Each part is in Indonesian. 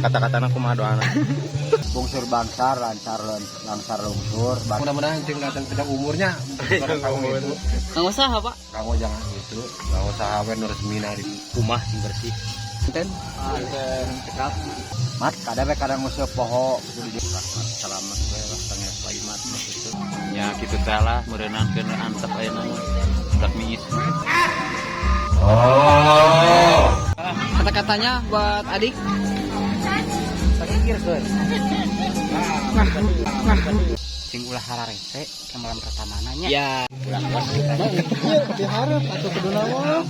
kata-kata aku mah doana. Bungsur bangsar, langsar lungsur. Mudah-mudahan ting datang tidak umurnya. Umur. Nggak usah Pak. Kamu jangan gitu. Nggak usah awen nurus mina di Rumah yang bersih. Enten. Cekap. Mat, kadang musuh poho. Selamat we lah tangnya selamat gitu. Ya kitu teh lah meureunankeun antep ayeuna mah. Budak miis. Kata-katanya buat adik. Pikirkeun. Sing ulah hararese ke malam pertama nanya. Ya. Diharap atau kedua mah.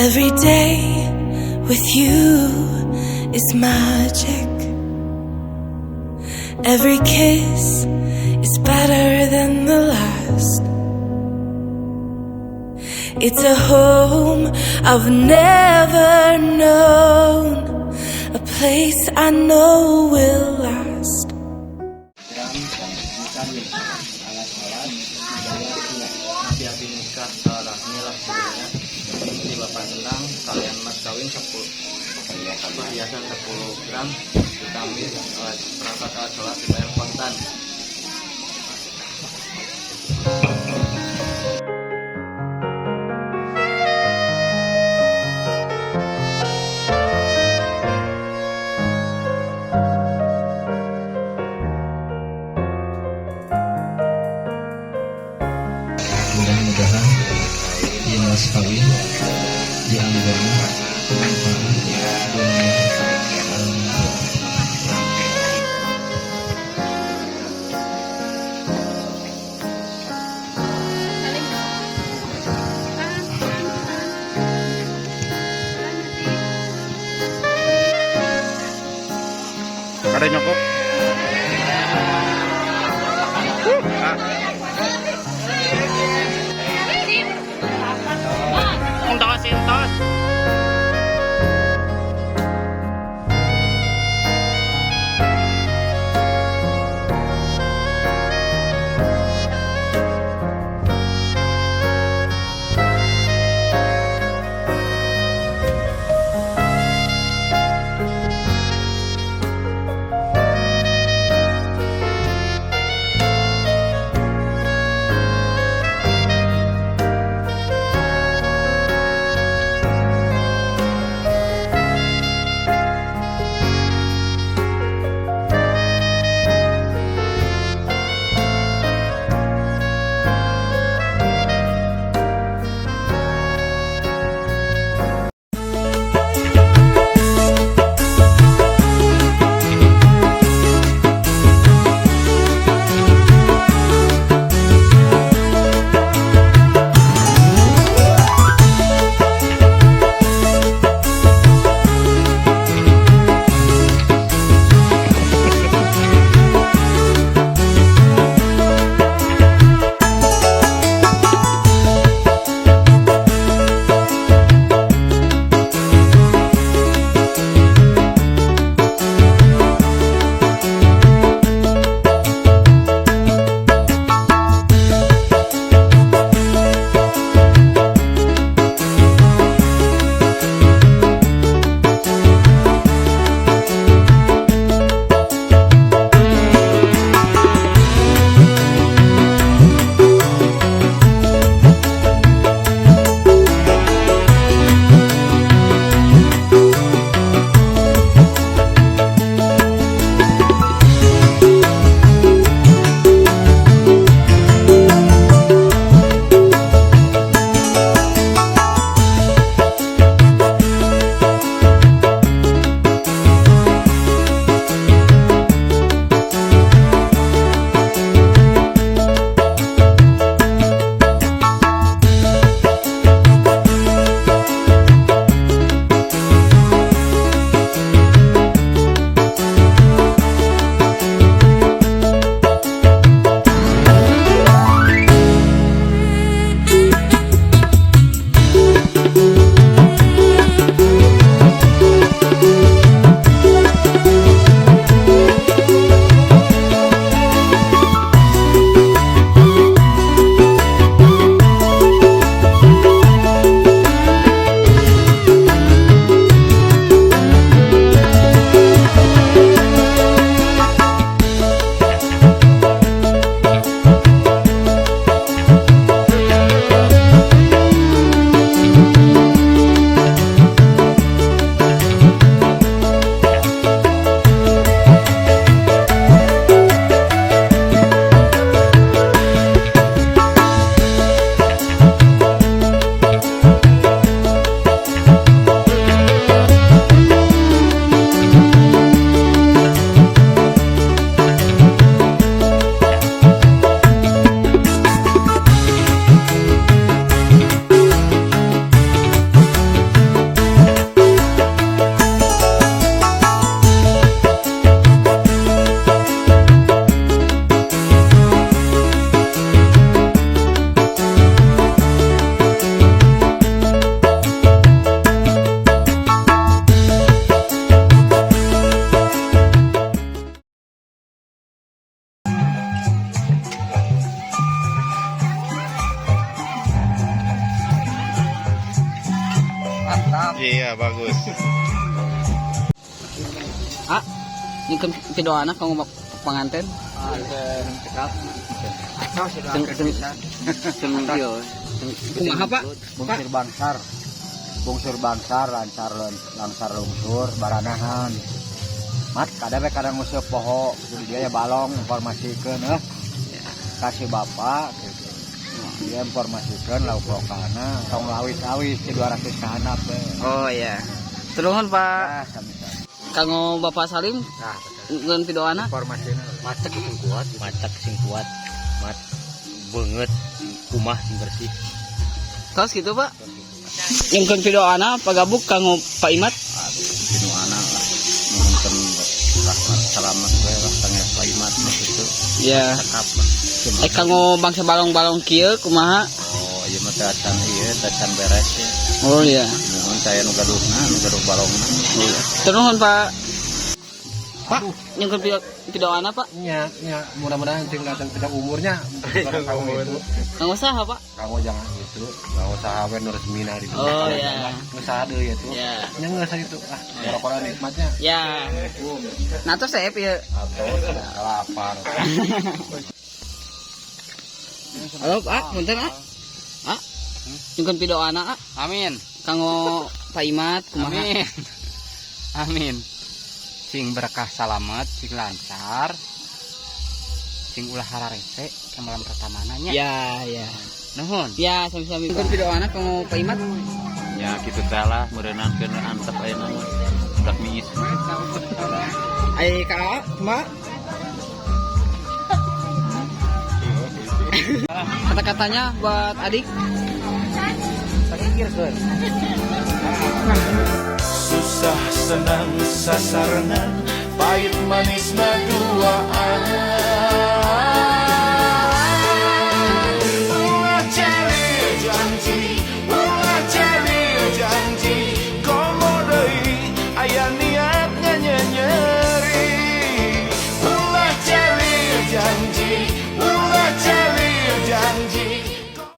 Every day with you is magic. Every kiss is better than the last. It's a home I've never known, a place I know will last. hati-hati nikah darahnya lah sebenarnya di bapak tentang kalian mas kawin 10 perhiasan 10 gram diambil perangkat alat sholat dibayar kontan. Mudah-mudahan di mas kawin diambilnya manfaat dunia Ada nyokok. Sintos. Ya bagus. Ah, nyingkeun video anak kamu panganten. cekap Kumaha Pak? bungsur bangsar langsar lungsur baranahan mat kadang musuh poho jadi dia ya balong informasikan kasih bapak gitu. Dia informasikan lauk lokana tong lawis-lawis ke 200 ke handap Oh iya. Terus Pak, nah sami-sami kanggo Bapak Salim nah ngeun video anak. informasinya Macak sing kuat, mat banget, kumah sing bersih. Kaos gitu Pak. Nyingkeun video anak pagabuk kanggo Pak Imat. Sinu anak lah nuhunkeun selamat we lah tanggal Paimat itu Ya. cekap Kanggo bangsa balong-balong kieu kumaha? oh ieu mah tacan beres ya Oh iya. nuhun saya nu gaduh balongna Terus Pak. Pak, nyingkeun video anak Pak. Ya, mudah-mudahan ting datang tidak umurnya. Kamu itu, Kanggo saha Pak? kamu jangan itu, nggak usah awen nu resmina di Oh iya. Usaha deh ya tuh. Ya. Yang nggak usah itu, orang nikmatnya. Ya. Nah tuh saya ya. Atau lapar. Halo Pak, punten Pak. Pak. Nyingkeun video anak Pak. Amin. Kanggo Pak Imat kumaha? Amin. Amin. Sing berkah salamet, sing lancar, sing ulah hararese ke malam pertama nanya. Ya, ya. Nuhun. Ya, sami-sami. Nyingkeun video anak kanggo Pak Imat. ya kitu teh lah meureunankeun antep ayeuna mah budak miis Ai Kak, Mbak. Kata-katanya buat adik. Susah senang sasarangan, pahit manis duaan.